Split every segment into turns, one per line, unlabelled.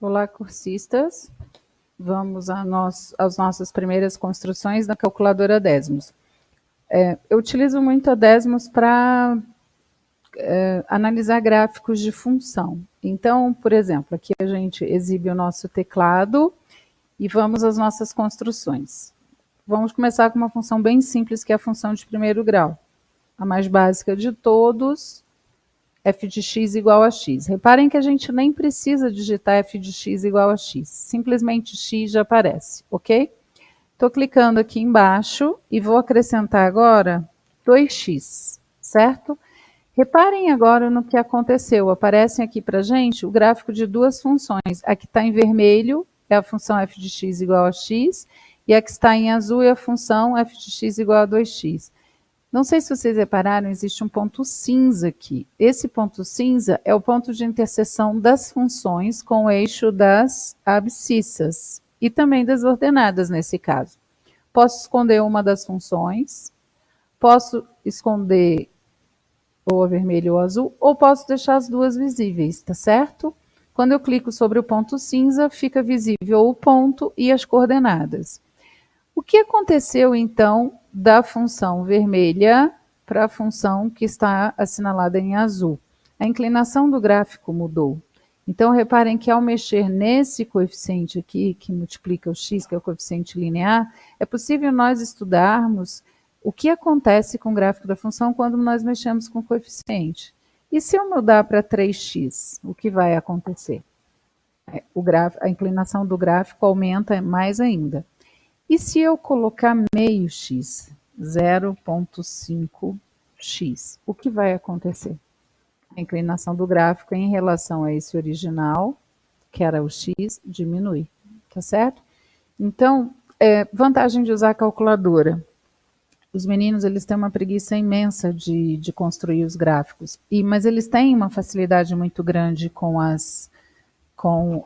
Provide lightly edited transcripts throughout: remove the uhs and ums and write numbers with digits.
Olá, cursistas. Vamos às nossas primeiras construções da calculadora Desmos. Eu utilizo muito a Desmos para analisar gráficos de função. Então, por exemplo, aqui a gente exibe o nosso teclado e vamos às nossas construções. Vamos começar com uma função bem simples, que é a função de primeiro grau. A mais básica de todos, f de x igual a x. Reparem que a gente nem precisa digitar f de x igual a x. Simplesmente x já aparece, ok? Estou clicando aqui embaixo e vou acrescentar agora 2x, certo? Reparem agora no que aconteceu. Aparecem aqui para a gente o gráfico de duas funções. A que está em vermelho é a função f de x igual a x, e a que está em azul é a função f de x igual a 2x. Não sei se vocês repararam, existe um ponto cinza aqui. Esse ponto cinza é o ponto de interseção das funções com o eixo das abscissas e também das ordenadas nesse caso. Posso esconder uma das funções, posso esconder ou a vermelho ou a azul, ou posso deixar as duas visíveis, tá certo? Quando eu clico sobre o ponto cinza, fica visível o ponto e as coordenadas. O que aconteceu, então, da função vermelha para a função que está assinalada em azul? A inclinação do gráfico mudou. Então, reparem que ao mexer nesse coeficiente aqui, que multiplica o x, que é o coeficiente linear, é possível nós estudarmos o que acontece com o gráfico da função quando nós mexemos com o coeficiente. E se eu mudar para 3x, o que vai acontecer? A inclinação do gráfico aumenta mais ainda. E se eu colocar meio x, 0,5x, o que vai acontecer? A inclinação do gráfico em relação a esse original, que era o x, diminui, tá certo? Então, vantagem de usar a calculadora. Os meninos, eles têm uma preguiça imensa de construir os gráficos, mas eles têm uma facilidade muito grande com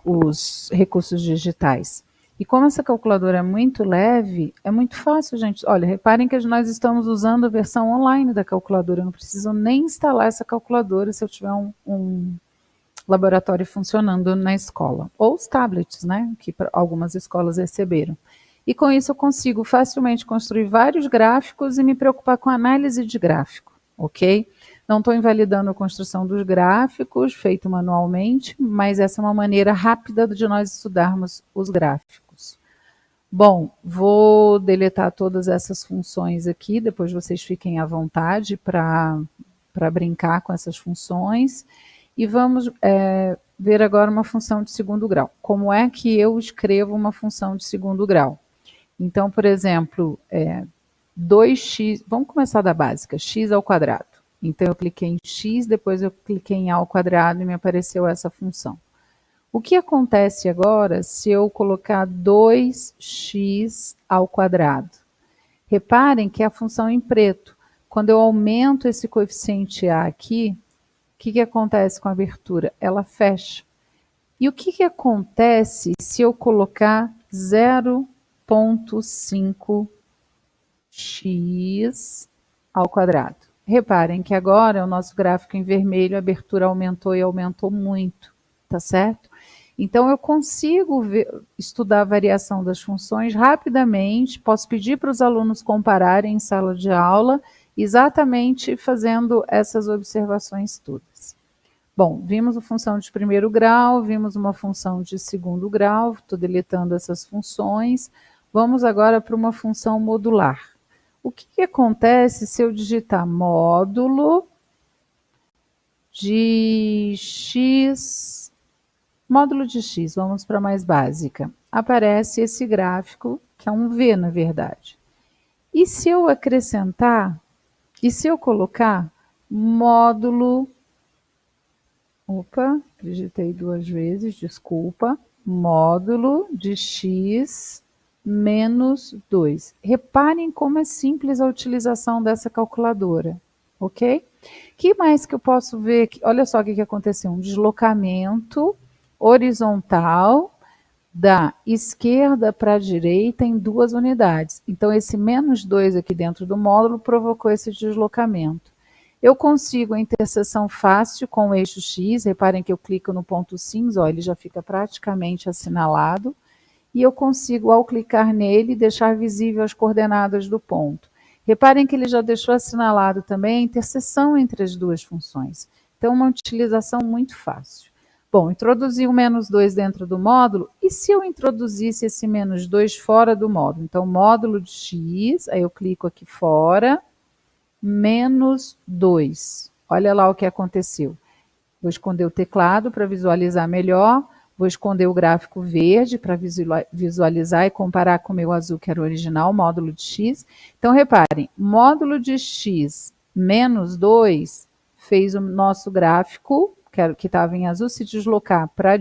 os recursos digitais. E como essa calculadora é muito leve, é muito fácil, gente. Olha, reparem que nós estamos usando a versão online da calculadora. Eu não preciso nem instalar essa calculadora se eu tiver um laboratório funcionando na escola. Ou os tablets, né, que algumas escolas receberam. E com isso eu consigo facilmente construir vários gráficos e me preocupar com a análise de gráfico, ok? Não estou invalidando a construção dos gráficos, feito manualmente, mas essa é uma maneira rápida de nós estudarmos os gráficos. Bom, vou deletar todas essas funções aqui, depois vocês fiquem à vontade para brincar com essas funções. E vamos ver agora uma função de segundo grau. Como é que eu escrevo uma função de segundo grau? Então, por exemplo, 2x, vamos começar da básica, x ao quadrado. Então, eu cliquei em x, depois eu cliquei em a ao quadrado e me apareceu essa função. O que acontece agora se eu colocar 2x ao quadrado? Reparem que é a função em preto. Quando eu aumento esse coeficiente a aqui, o que acontece com a abertura? Ela fecha. E o que acontece se eu colocar 0,5x ao quadrado? Reparem que agora o nosso gráfico em vermelho, a abertura aumentou e aumentou muito, tá certo? Então, eu consigo estudar a variação das funções rapidamente, posso pedir para os alunos compararem em sala de aula, exatamente fazendo essas observações todas. Bom, vimos a função de primeiro grau, vimos uma função de segundo grau, estou deletando essas funções. Vamos agora para uma função modular. O que acontece se eu digitar módulo de x, vamos para a mais básica. Aparece esse gráfico, que é um V, na verdade. E se eu acrescentar, e se eu colocar módulo, digitei duas vezes, desculpa, módulo de x menos 2. Reparem como é simples a utilização dessa calculadora, ok? O que mais que eu posso ver aqui? Olha só o que aconteceu, um deslocamento horizontal da esquerda para a direita em 2 unidades. Então, esse menos 2 aqui dentro do módulo provocou esse deslocamento. Eu consigo a interseção fácil com o eixo X, reparem que eu clico no ponto cinza, ó, ele já fica praticamente assinalado, e eu consigo, ao clicar nele, deixar visível as coordenadas do ponto. Reparem que ele já deixou assinalado também a interseção entre as duas funções. Então, uma utilização muito fácil. Bom, introduzi o -2 dentro do módulo, e se eu introduzisse esse -2 fora do módulo? Então, módulo de x, aí eu clico aqui fora, -2. Olha lá o que aconteceu. Vou esconder o teclado para visualizar melhor, vou esconder o gráfico verde para visualizar e comparar com o meu azul, que era o original, módulo de x. Então, reparem, módulo de x -2 fez o nosso gráfico, que estava em azul, se deslocar para a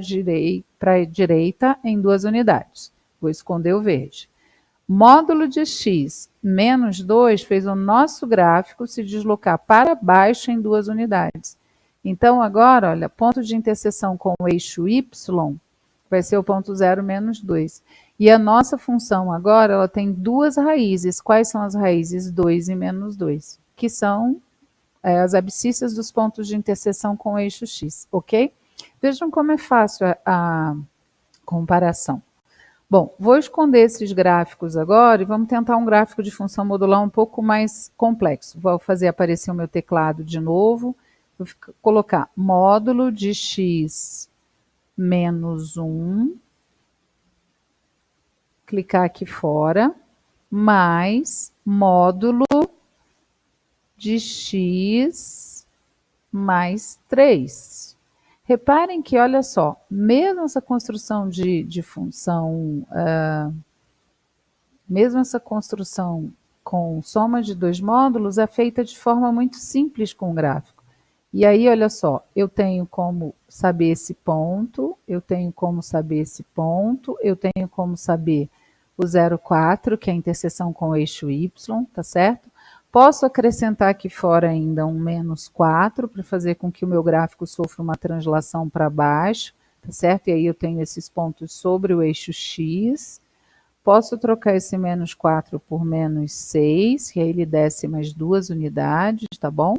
direita em 2 unidades. Vou esconder o verde. Módulo de x -2 fez o nosso gráfico se deslocar para baixo em 2 unidades. Então, agora, olha, ponto de interseção com o eixo y vai ser o ponto 0, -2. E a nossa função agora, ela tem duas raízes. Quais são as raízes? 2 e -2, que são as abscissas dos pontos de interseção com o eixo x, ok? Vejam como é fácil a comparação. Bom, vou esconder esses gráficos agora e vamos tentar um gráfico de função modular um pouco mais complexo. Vou fazer aparecer o meu teclado de novo. Vou colocar módulo de x -1, clicar aqui fora, mais módulo de x mais 3. Reparem que, olha só, mesmo essa construção de função, mesmo essa construção com soma de dois módulos é feita de forma muito simples com o gráfico. E aí, olha só, eu tenho como saber esse ponto, eu tenho como saber esse ponto, eu tenho como saber o 0,4, que é a interseção com o eixo y, tá certo? Posso acrescentar aqui fora ainda um -4 para fazer com que o meu gráfico sofra uma translação para baixo, tá certo? E aí eu tenho esses pontos sobre o eixo x. Posso trocar esse -4 por -6, que aí ele desce mais 2 unidades, tá bom?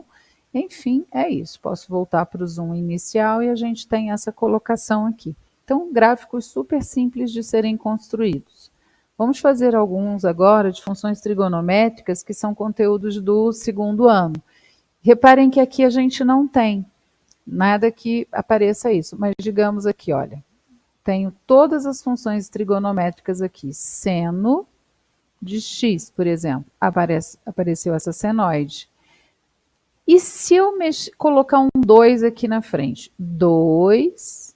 Enfim, é isso. Posso voltar para o zoom inicial e a gente tem essa colocação aqui. Então, gráficos super simples de serem construídos. Vamos fazer alguns agora de funções trigonométricas que são conteúdos do segundo ano. Reparem que aqui a gente não tem nada que apareça isso, mas digamos aqui, olha, tenho todas as funções trigonométricas aqui. Seno de x, por exemplo, apareceu essa senoide. E se eu colocar um 2 aqui na frente? 2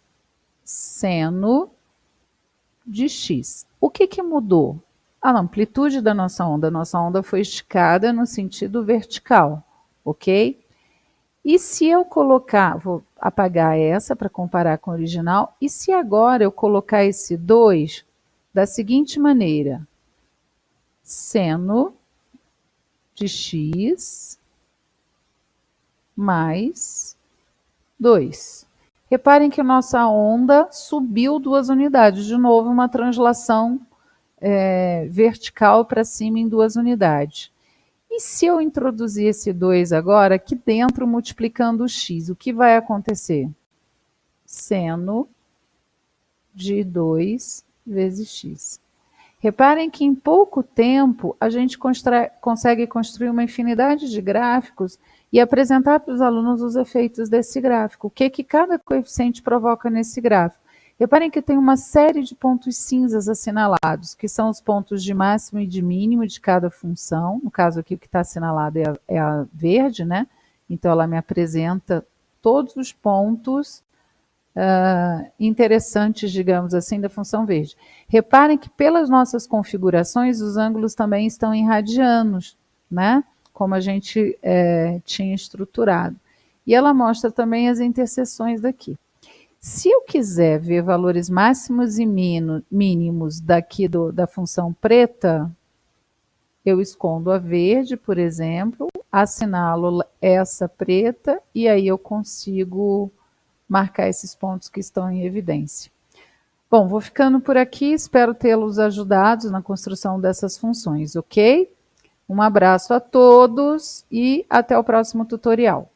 seno de x. O que mudou? A amplitude da nossa onda. A nossa onda foi esticada no sentido vertical, ok? E se eu colocar, vou apagar essa para comparar com a original, e se agora eu colocar esse 2 da seguinte maneira? Seno de x mais 2. Reparem que a nossa onda subiu 2 unidades. De novo, uma translação vertical para cima em 2 unidades. E se eu introduzir esse 2 agora aqui dentro, multiplicando o x, o que vai acontecer? Seno de 2 vezes x. Reparem que em pouco tempo a gente consegue construir uma infinidade de gráficos e apresentar para os alunos os efeitos desse gráfico. O que cada coeficiente provoca nesse gráfico? Reparem que tem uma série de pontos cinzas assinalados, que são os pontos de máximo e de mínimo de cada função. No caso aqui, o que está assinalado é a verde, né? Então, ela me apresenta todos os pontos interessantes, digamos assim, da função verde. Reparem que pelas nossas configurações, os ângulos também estão em radianos, né? Como a gente tinha estruturado. E ela mostra também as interseções daqui. Se eu quiser ver valores máximos e mínimos daqui da função preta, eu escondo a verde, por exemplo, assinalo essa preta e aí eu consigo marcar esses pontos que estão em evidência. Bom, vou ficando por aqui, espero tê-los ajudados na construção dessas funções, ok? Um abraço a todos e até o próximo tutorial.